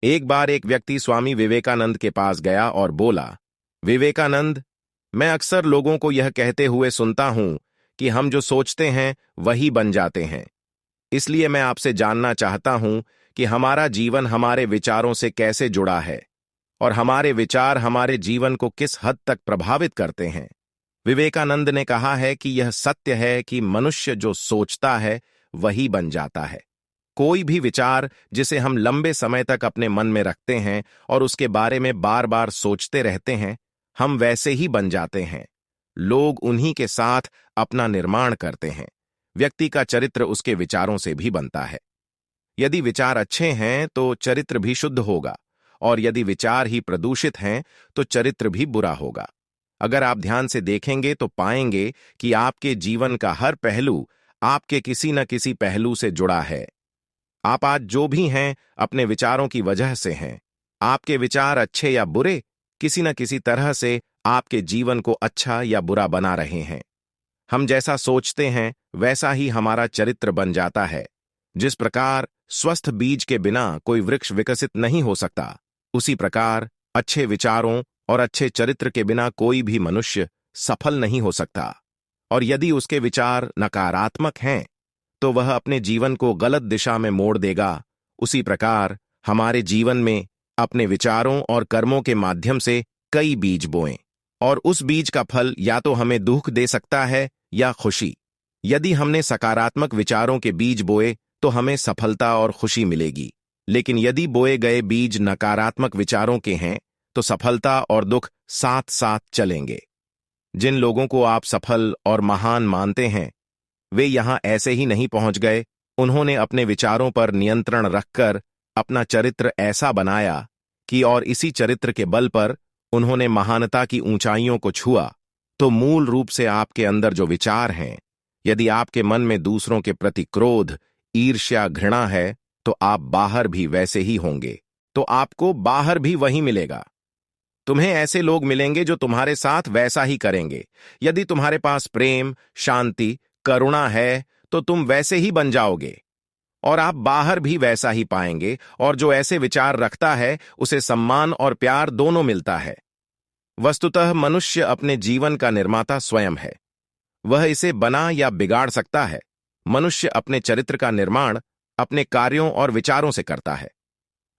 एक बार एक व्यक्ति स्वामी विवेकानंद के पास गया और बोला, विवेकानंद, मैं अक्सर लोगों को यह कहते हुए सुनता हूं कि हम जो सोचते हैं वही बन जाते हैं। इसलिए मैं आपसे जानना चाहता हूं कि हमारा जीवन हमारे विचारों से कैसे जुड़ा है और हमारे विचार हमारे जीवन को किस हद तक प्रभावित करते हैं। विवेकानंद ने कहा है कि यह सत्य है कि मनुष्य जो सोचता है वही बन जाता है। कोई भी विचार जिसे हम लंबे समय तक अपने मन में रखते हैं और उसके बारे में बार बार सोचते रहते हैं, हम वैसे ही बन जाते हैं। लोग उन्हीं के साथ अपना निर्माण करते हैं। व्यक्ति का चरित्र उसके विचारों से भी बनता है। यदि विचार अच्छे हैं तो चरित्र भी शुद्ध होगा, और यदि विचार ही प्रदूषित हैं तो चरित्र भी बुरा होगा। अगर आप ध्यान से देखेंगे तो पाएंगे कि आपके जीवन का हर पहलू आपके किसी न किसी पहलू से जुड़ा है। आप आज जो भी हैं अपने विचारों की वजह से हैं। आपके विचार अच्छे या बुरे किसी न किसी तरह से आपके जीवन को अच्छा या बुरा बना रहे हैं। हम जैसा सोचते हैं वैसा ही हमारा चरित्र बन जाता है। जिस प्रकार स्वस्थ बीज के बिना कोई वृक्ष विकसित नहीं हो सकता, उसी प्रकार अच्छे विचारों और अच्छे चरित्र के बिना कोई भी मनुष्य सफल नहीं हो सकता। और यदि उसके विचार नकारात्मक हैं तो वह अपने जीवन को गलत दिशा में मोड़ देगा। उसी प्रकार हमारे जीवन में अपने विचारों और कर्मों के माध्यम से कई बीज बोएं, और उस बीज का फल या तो हमें दुख दे सकता है या खुशी। यदि हमने सकारात्मक विचारों के बीज बोए तो हमें सफलता और खुशी मिलेगी, लेकिन यदि बोए गए बीज नकारात्मक विचारों के हैं तो सफलता और दुख साथ साथ चलेंगे। जिन लोगों को आप सफल और महान मानते हैं, वे यहां ऐसे ही नहीं पहुंच गए। उन्होंने अपने विचारों पर नियंत्रण रखकर अपना चरित्र ऐसा बनाया कि और इसी चरित्र के बल पर उन्होंने महानता की ऊंचाइयों को छुआ। तो मूल रूप से आपके अंदर जो विचार हैं, यदि आपके मन में दूसरों के प्रति क्रोध, ईर्ष्या, घृणा है तो आप बाहर भी वैसे ही होंगे। तो आपको बाहर भी वही मिलेगा। तुम्हें ऐसे लोग मिलेंगे जो तुम्हारे साथ वैसा ही करेंगे। यदि तुम्हारे पास प्रेम, शांति, करुणा है तो तुम वैसे ही बन जाओगे, और आप बाहर भी वैसा ही पाएंगे। और जो ऐसे विचार रखता है उसे सम्मान और प्यार दोनों मिलता है। वस्तुतः मनुष्य अपने जीवन का निर्माता स्वयं है। वह इसे बना या बिगाड़ सकता है। मनुष्य अपने चरित्र का निर्माण अपने कार्यों और विचारों से करता है।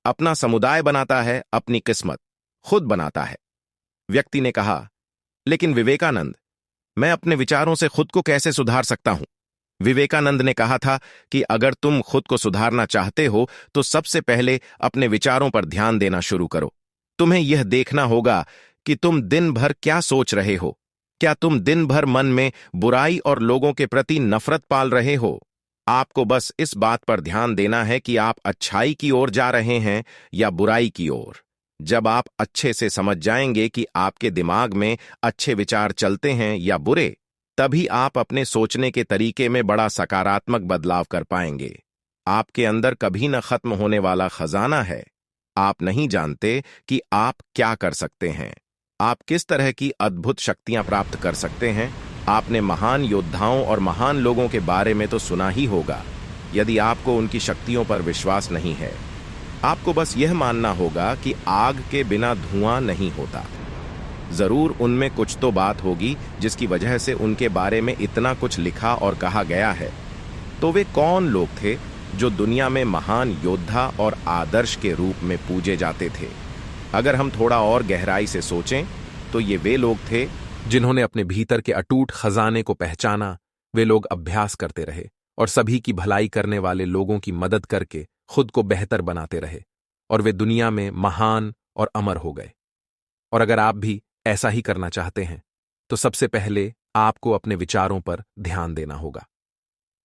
अपना समुदाय बनाता है, अपनी किस्मत खुद बनाता है। व्यक्ति ने कहा, लेकिन विवेकानंद, मैं अपने विचारों से खुद को कैसे सुधार सकता हूं? विवेकानंद ने कहा था कि अगर तुम खुद को सुधारना चाहते हो तो सबसे पहले अपने विचारों पर ध्यान देना शुरू करो। तुम्हें यह देखना होगा कि तुम दिन भर क्या सोच रहे हो। क्या तुम दिन भर मन में बुराई और लोगों के प्रति नफरत पाल रहे हो? आपको बस इस बात पर ध्यान देना है कि आप अच्छाई की ओर जा रहे हैं या बुराई की ओर। जब आप अच्छे से समझ जाएंगे कि आपके दिमाग में अच्छे विचार चलते हैं या बुरे, तभी आप अपने सोचने के तरीके में बड़ा सकारात्मक बदलाव कर पाएंगे। आपके अंदर कभी न खत्म होने वाला खजाना है। आप नहीं जानते कि आप क्या कर सकते हैं, आप किस तरह की अद्भुत शक्तियां प्राप्त कर सकते हैं। आपने महान योद्धाओं और महान लोगों के बारे में तो सुना ही होगा। यदि आपको उनकी शक्तियों पर विश्वास नहीं है, आपको बस यह मानना होगा कि आग के बिना धुआं नहीं होता। जरूर उनमें कुछ तो बात होगी जिसकी वजह से उनके बारे में इतना कुछ लिखा और कहा गया है। तो वे कौन लोग थे जो दुनिया में महान योद्धा और आदर्श के रूप में पूजे जाते थे? अगर हम थोड़ा और गहराई से सोचें तो ये वे लोग थे जिन्होंने अपने भीतर के अटूट खजाने को पहचाना। वे लोग अभ्यास करते रहे और सभी की भलाई करने वाले लोगों की मदद करके खुद को बेहतर बनाते रहे, और वे दुनिया में महान और अमर हो गए। और अगर आप भी ऐसा ही करना चाहते हैं तो सबसे पहले आपको अपने विचारों पर ध्यान देना होगा।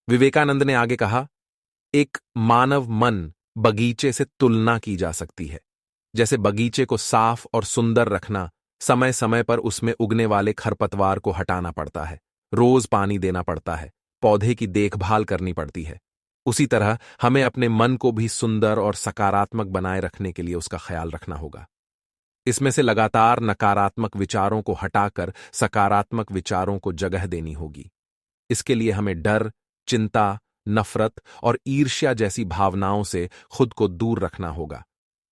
विवेकानंद ने आगे कहा, एक मानव मन बगीचे से तुलना की जा सकती है। जैसे बगीचे को साफ और सुंदर रखना, समय समय पर उसमें उगने वाले खरपतवार को हटाना पड़ता है, रोज पानी देना पड़ता है, पौधे की देखभाल करनी पड़ती है, उसी तरह हमें अपने मन को भी सुंदर और सकारात्मक बनाए रखने के लिए उसका ख्याल रखना होगा। इसमें से लगातार नकारात्मक विचारों को हटाकर सकारात्मक विचारों को जगह देनी होगी। इसके लिए हमें डर, चिंता, नफरत और ईर्ष्या जैसी भावनाओं से खुद को दूर रखना होगा।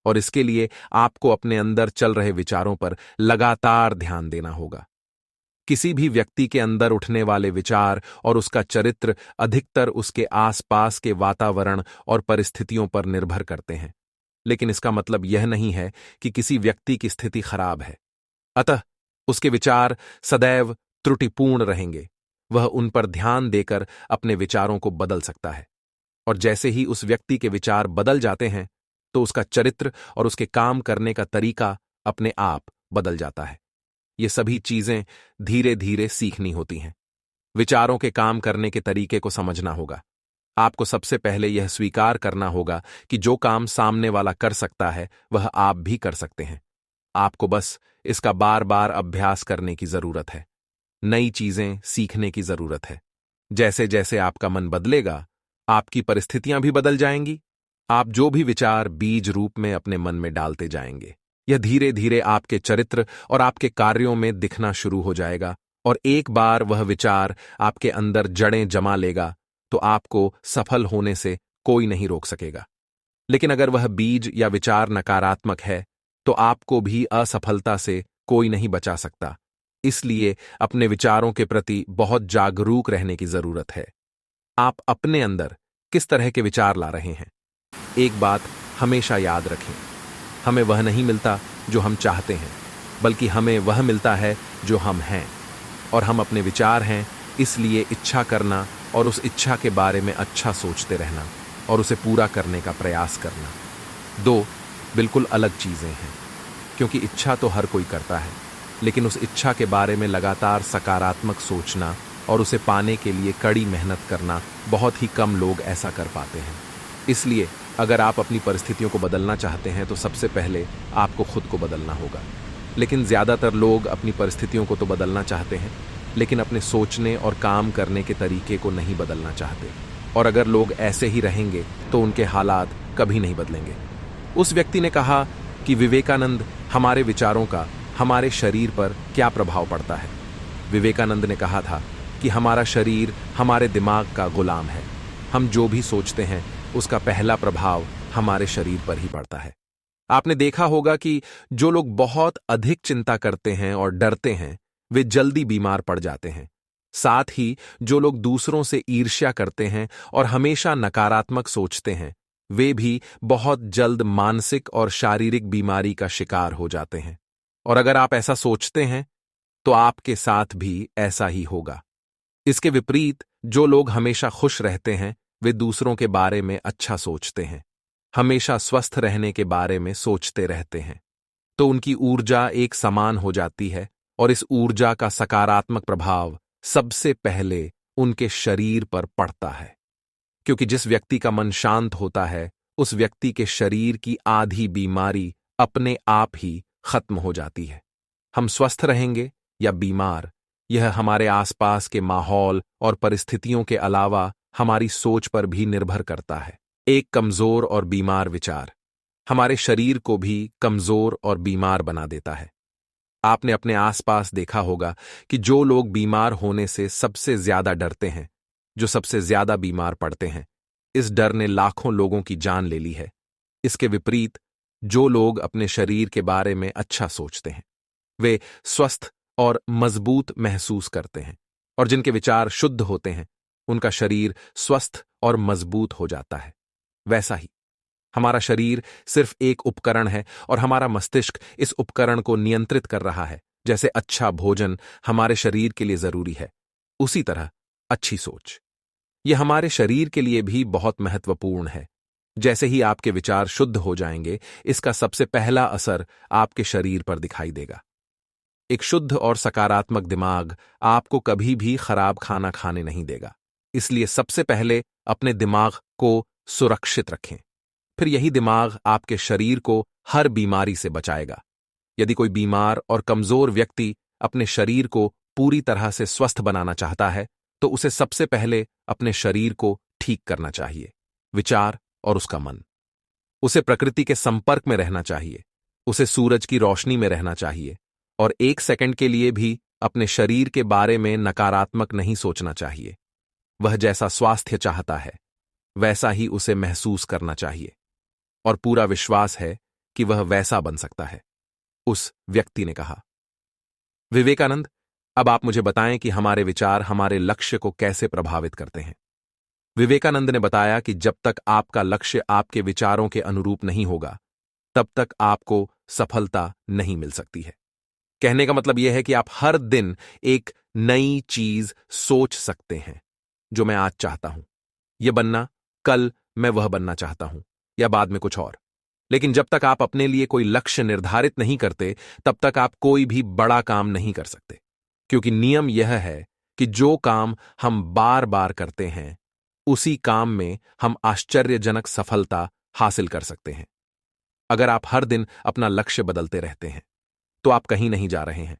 और इसके लिए आपको अपने अंदर चल रहे विचारों पर लगातार ध्यान देना होगा। किसी भी व्यक्ति के अंदर उठने वाले विचार और उसका चरित्र अधिकतर उसके आसपास के वातावरण और परिस्थितियों पर निर्भर करते हैं, लेकिन इसका मतलब यह नहीं है कि किसी व्यक्ति की स्थिति खराब है। अतः उसके विचार सदैव त्रुटिपूर्ण रहेंगे। वह उन पर ध्यान देकर अपने विचारों को बदल सकता है, और जैसे ही उस व्यक्ति के विचार बदल जाते हैं तो उसका चरित्र और उसके काम करने का तरीका अपने आप बदल जाता है। ये सभी चीजें धीरे धीरे सीखनी होती हैं। विचारों के काम करने के तरीके को समझना होगा। आपको सबसे पहले यह स्वीकार करना होगा कि जो काम सामने वाला कर सकता है वह आप भी कर सकते हैं। आपको बस इसका बार बार अभ्यास करने की जरूरत है। नई चीजें सीखने की जरूरत है। जैसे जैसे आपका मन बदलेगा, आपकी परिस्थितियां भी बदल जाएंगी। आप जो भी विचार बीज रूप में अपने मन में डालते जाएंगे, यह धीरे धीरे आपके चरित्र और आपके कार्यों में दिखना शुरू हो जाएगा, और एक बार वह विचार आपके अंदर जड़ें जमा लेगा तो आपको सफल होने से कोई नहीं रोक सकेगा। लेकिन अगर वह बीज या विचार नकारात्मक है तो आपको भी असफलता से कोई नहीं बचा सकता। इसलिए अपने विचारों के प्रति बहुत जागरूक रहने की जरूरत है। आप अपने अंदर किस तरह के विचार ला रहे हैं? एक बात हमेशा याद रखें, हमें वह नहीं मिलता जो हम चाहते हैं, बल्कि हमें वह मिलता है जो हम हैं। और हम अपने विचार हैं, इसलिए इच्छा करना और उस इच्छा के बारे में अच्छा सोचते रहना और उसे पूरा करने का प्रयास करना दो बिल्कुल अलग चीजें हैं। क्योंकि इच्छा तो हर कोई करता है, लेकिन उस इच्छा के बारे में लगातार सकारात्मक सोचना और उसे पाने के लिए कड़ी मेहनत करना बहुत ही कम लोग ऐसा कर पाते हैं। इसलिए अगर आप अपनी परिस्थितियों को बदलना चाहते हैं तो सबसे पहले आपको खुद को बदलना होगा। लेकिन ज्यादातर लोग अपनी परिस्थितियों को तो बदलना चाहते हैं, लेकिन अपने सोचने और काम करने के तरीके को नहीं बदलना चाहते। और अगर लोग ऐसे ही रहेंगे तो उनके हालात कभी नहीं बदलेंगे। उस व्यक्ति ने कहा कि विवेकानंद, हमारे विचारों का हमारे शरीर पर क्या प्रभाव पड़ता है? विवेकानंद ने कहा था कि हमारा शरीर हमारे दिमाग का गुलाम है। हम जो भी सोचते हैं उसका पहला प्रभाव हमारे शरीर पर ही पड़ता है। आपने देखा होगा कि जो लोग बहुत अधिक चिंता करते हैं और डरते हैं वे जल्दी बीमार पड़ जाते हैं। साथ ही जो लोग दूसरों से ईर्ष्या करते हैं और हमेशा नकारात्मक सोचते हैं वे भी बहुत जल्द मानसिक और शारीरिक बीमारी का शिकार हो जाते हैं। और अगर आप ऐसा सोचते हैं तो आपके साथ भी ऐसा ही होगा। इसके विपरीत जो लोग हमेशा खुश रहते हैं वे दूसरों के बारे में अच्छा सोचते हैं, हमेशा स्वस्थ रहने के बारे में सोचते रहते हैं, तो उनकी ऊर्जा एक समान हो जाती है और इस ऊर्जा का सकारात्मक प्रभाव सबसे पहले उनके शरीर पर पड़ता है। क्योंकि जिस व्यक्ति का मन शांत होता है उस व्यक्ति के शरीर की आधी बीमारी अपने आप ही खत्म हो जाती है। हम स्वस्थ रहेंगे या बीमार, यह हमारे आसपास के माहौल और परिस्थितियों के अलावा हमारी सोच पर भी निर्भर करता है। एक कमजोर और बीमार विचार हमारे शरीर को भी कमजोर और बीमार बना देता है। आपने अपने आसपास देखा होगा कि जो लोग बीमार होने से सबसे ज्यादा डरते हैं, जो सबसे ज्यादा बीमार पड़ते हैं, इस डर ने लाखों लोगों की जान ले ली है। इसके विपरीत जो लोग अपने शरीर के बारे में अच्छा सोचते हैं वे स्वस्थ और मजबूत महसूस करते हैं, और जिनके विचार शुद्ध होते हैं उनका शरीर स्वस्थ और मजबूत हो जाता है। वैसा ही हमारा शरीर सिर्फ एक उपकरण है और हमारा मस्तिष्क इस उपकरण को नियंत्रित कर रहा है। जैसे अच्छा भोजन हमारे शरीर के लिए जरूरी है, उसी तरह अच्छी सोच यह हमारे शरीर के लिए भी बहुत महत्वपूर्ण है। जैसे ही आपके विचार शुद्ध हो जाएंगे, इसका सबसे पहला असर आपके शरीर पर दिखाई देगा। एक शुद्ध और सकारात्मक दिमाग आपको कभी भी खराब खाना खाने नहीं देगा। इसलिए सबसे पहले अपने दिमाग को सुरक्षित रखें, फिर यही दिमाग आपके शरीर को हर बीमारी से बचाएगा। यदि कोई बीमार और कमजोर व्यक्ति अपने शरीर को पूरी तरह से स्वस्थ बनाना चाहता है तो उसे सबसे पहले अपने शरीर को ठीक करना चाहिए, विचार और उसका मन। उसे प्रकृति के संपर्क में रहना चाहिए, उसे सूरज की रोशनी में रहना चाहिए, और एक सेकंड के लिए भी अपने शरीर के बारे में नकारात्मक नहीं सोचना चाहिए। वह जैसा स्वास्थ्य चाहता है वैसा ही उसे महसूस करना चाहिए, और पूरा विश्वास है कि वह वैसा बन सकता है। उस व्यक्ति ने कहा, विवेकानंद, अब आप मुझे बताएं कि हमारे विचार हमारे लक्ष्य को कैसे प्रभावित करते हैं। विवेकानंद ने बताया कि जब तक आपका लक्ष्य आपके विचारों के अनुरूप नहीं होगा, तब तक आपको सफलता नहीं मिल सकती है। कहने का मतलब यह है कि आप हर दिन एक नई चीज सोच सकते हैं। जो मैं आज चाहता हूं यह बनना, कल मैं वह बनना चाहता हूं, या बाद में कुछ और। लेकिन जब तक आप अपने लिए कोई लक्ष्य निर्धारित नहीं करते, तब तक आप कोई भी बड़ा काम नहीं कर सकते। क्योंकि नियम यह है कि जो काम हम बार बार करते हैं, उसी काम में हम आश्चर्यजनक सफलता हासिल कर सकते हैं। अगर आप हर दिन अपना लक्ष्य बदलते रहते हैं, तो आप कहीं नहीं जा रहे हैं।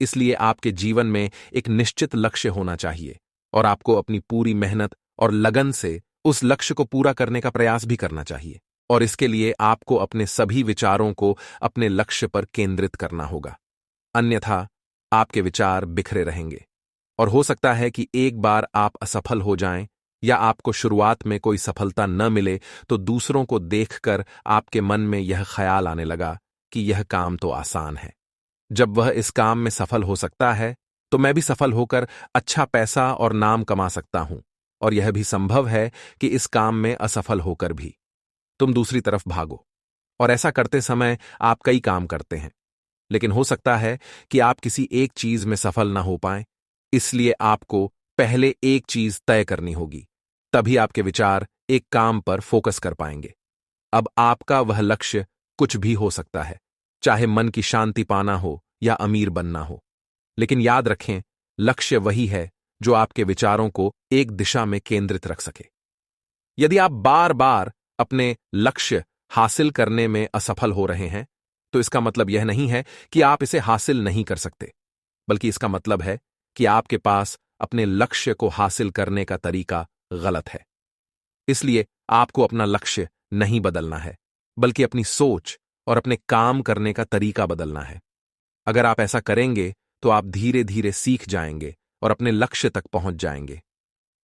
इसलिए आपके जीवन में एक निश्चित लक्ष्य होना चाहिए और आपको अपनी पूरी मेहनत और लगन से उस लक्ष्य को पूरा करने का प्रयास भी करना चाहिए। और इसके लिए आपको अपने सभी विचारों को अपने लक्ष्य पर केंद्रित करना होगा। अन्यथा आपके विचार बिखरे रहेंगे और हो सकता है कि एक बार आप असफल हो जाएं या आपको शुरुआत में कोई सफलता न मिले तो दूसरों को देखकर आपके मन में यह ख्याल आने लगा कि यह काम तो आसान है। जब वह इस काम में सफल हो सकता है, तो मैं भी सफल होकर अच्छा पैसा और नाम कमा सकता हूं। और यह भी संभव है कि इस काम में असफल होकर भी तुम दूसरी तरफ भागो। और ऐसा करते समय आप कई काम करते हैं, लेकिन हो सकता है कि आप किसी एक चीज में सफल ना हो पाएं। इसलिए आपको पहले एक चीज तय करनी होगी, तभी आपके विचार एक काम पर फोकस कर पाएंगे। अब आपका वह लक्ष्य कुछ भी हो सकता है, चाहे मन की शांति पाना हो या अमीर बनना हो। लेकिन याद रखें, लक्ष्य वही है जो आपके विचारों को एक दिशा में केंद्रित रख सके। यदि आप बार बार अपने लक्ष्य हासिल करने में असफल हो रहे हैं, तो इसका मतलब यह नहीं है कि आप इसे हासिल नहीं कर सकते, बल्कि इसका मतलब है कि आपके पास अपने लक्ष्य को हासिल करने का तरीका गलत है। इसलिए आपको अपना लक्ष्य नहीं बदलना है, बल्कि अपनी सोच और अपने काम करने का तरीका बदलना है। अगर आप ऐसा करेंगे तो आप धीरे धीरे सीख जाएंगे और अपने लक्ष्य तक पहुंच जाएंगे।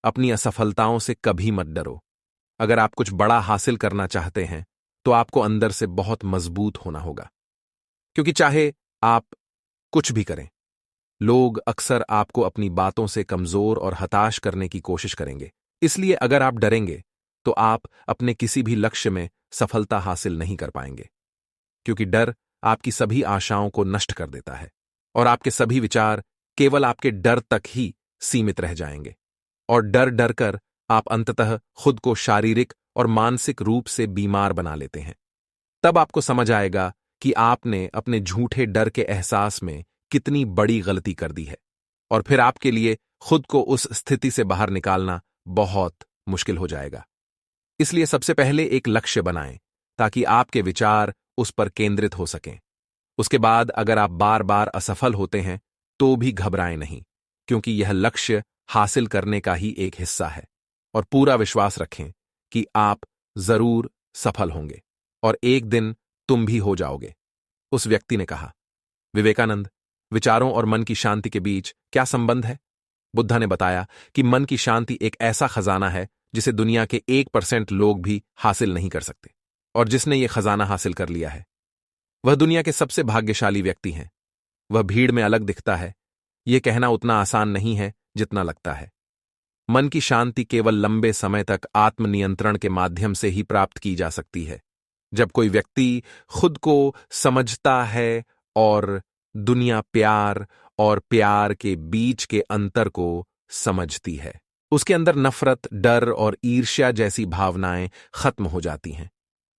अपनी असफलताओं से कभी मत डरो। अगर आप कुछ बड़ा हासिल करना चाहते हैं, तो आपको अंदर से बहुत मजबूत होना होगा। क्योंकि चाहे आप कुछ भी करें, लोग अक्सर आपको अपनी बातों से कमजोर और हताश करने की कोशिश करेंगे। इसलिए अगर आप डरेंगे, तो आप अपने किसी भी लक्ष्य में सफलता हासिल नहीं कर पाएंगे। क्योंकि डर आपकी सभी आशाओं को नष्ट कर देता है और आपके सभी विचार केवल आपके डर तक ही सीमित रह जाएंगे। और डर डर कर आप अंततः खुद को शारीरिक और मानसिक रूप से बीमार बना लेते हैं। तब आपको समझ आएगा कि आपने अपने झूठे डर के एहसास में कितनी बड़ी गलती कर दी है, और फिर आपके लिए खुद को उस स्थिति से बाहर निकालना बहुत मुश्किल हो जाएगा। इसलिए सबसे पहले एक लक्ष्य बनाएं, ताकि आपके विचार उस पर केंद्रित हो सकें। उसके बाद अगर आप बार बार असफल होते हैं, तो भी घबराएं नहीं, क्योंकि यह लक्ष्य हासिल करने का ही एक हिस्सा है। और पूरा विश्वास रखें कि आप जरूर सफल होंगे और एक दिन तुम भी हो जाओगे। उस व्यक्ति ने कहा, विवेकानंद, विचारों और मन की शांति के बीच क्या संबंध है? बुद्धा ने बताया कि मन की शांति एक ऐसा खजाना है जिसे दुनिया के 1% लोग भी हासिल नहीं कर सकते, और जिसने यह खजाना हासिल कर लिया है, वह दुनिया के सबसे भाग्यशाली व्यक्ति हैं। वह भीड़ में अलग दिखता है, यह कहना उतना आसान नहीं है जितना लगता है। मन की शांति केवल लंबे समय तक आत्मनियंत्रण के माध्यम से ही प्राप्त की जा सकती है। जब कोई व्यक्ति खुद को समझता है और दुनिया प्यार और प्यार के बीच के अंतर को समझती है, उसके अंदर नफरत, डर और ईर्ष्या जैसी भावनाएं खत्म हो जाती हैं।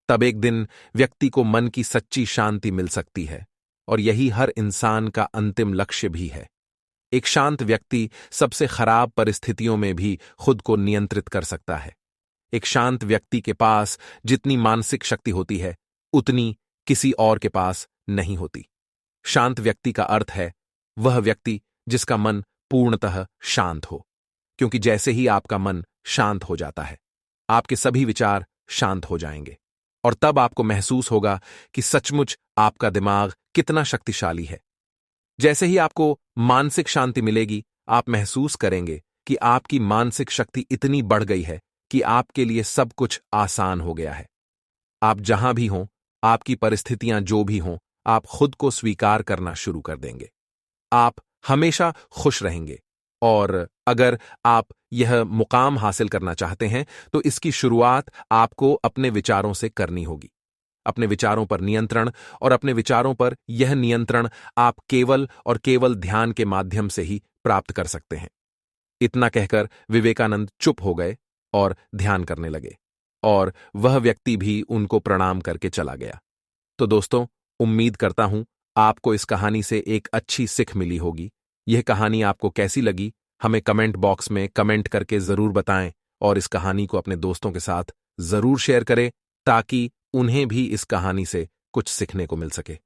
तब एक दिन व्यक्ति को मन की सच्ची शांति मिल सकती है, और यही हर इंसान का अंतिम लक्ष्य भी है। एक शांत व्यक्ति सबसे खराब परिस्थितियों में भी खुद को नियंत्रित कर सकता है। एक शांत व्यक्ति के पास जितनी मानसिक शक्ति होती है, उतनी किसी और के पास नहीं होती। शांत व्यक्ति का अर्थ है वह व्यक्ति जिसका मन पूर्णतः शांत हो, क्योंकि जैसे ही आपका मन शांत हो जाता है, आपके सभी विचार शांत हो जाएंगे, और तब आपको महसूस होगा कि सचमुच आपका दिमाग कितना शक्तिशाली है। जैसे ही आपको मानसिक शांति मिलेगी, आप महसूस करेंगे कि आपकी मानसिक शक्ति इतनी बढ़ गई है कि आपके लिए सब कुछ आसान हो गया है। आप जहां भी हों, आपकी परिस्थितियां जो भी हों, आप खुद को स्वीकार करना शुरू कर देंगे। आप हमेशा खुश रहेंगे। और अगर आप यह मुकाम हासिल करना चाहते हैं तो इसकी शुरुआत आपको अपने विचारों से करनी होगी। अपने विचारों पर नियंत्रण, और अपने विचारों पर यह नियंत्रण आप केवल और केवल ध्यान के माध्यम से ही प्राप्त कर सकते हैं। इतना कहकर विवेकानंद चुप हो गए और ध्यान करने लगे, और वह व्यक्ति भी उनको प्रणाम करके चला गया। तो दोस्तों, उम्मीद करता हूं आपको इस कहानी से एक अच्छी सिख मिली होगी। यह कहानी आपको कैसी लगी, हमें कमेंट बॉक्स में कमेंट करके जरूर बताएं, और इस कहानी को अपने दोस्तों के साथ जरूर शेयर करें ताकि उन्हें भी इस कहानी से कुछ सीखने को मिल सके।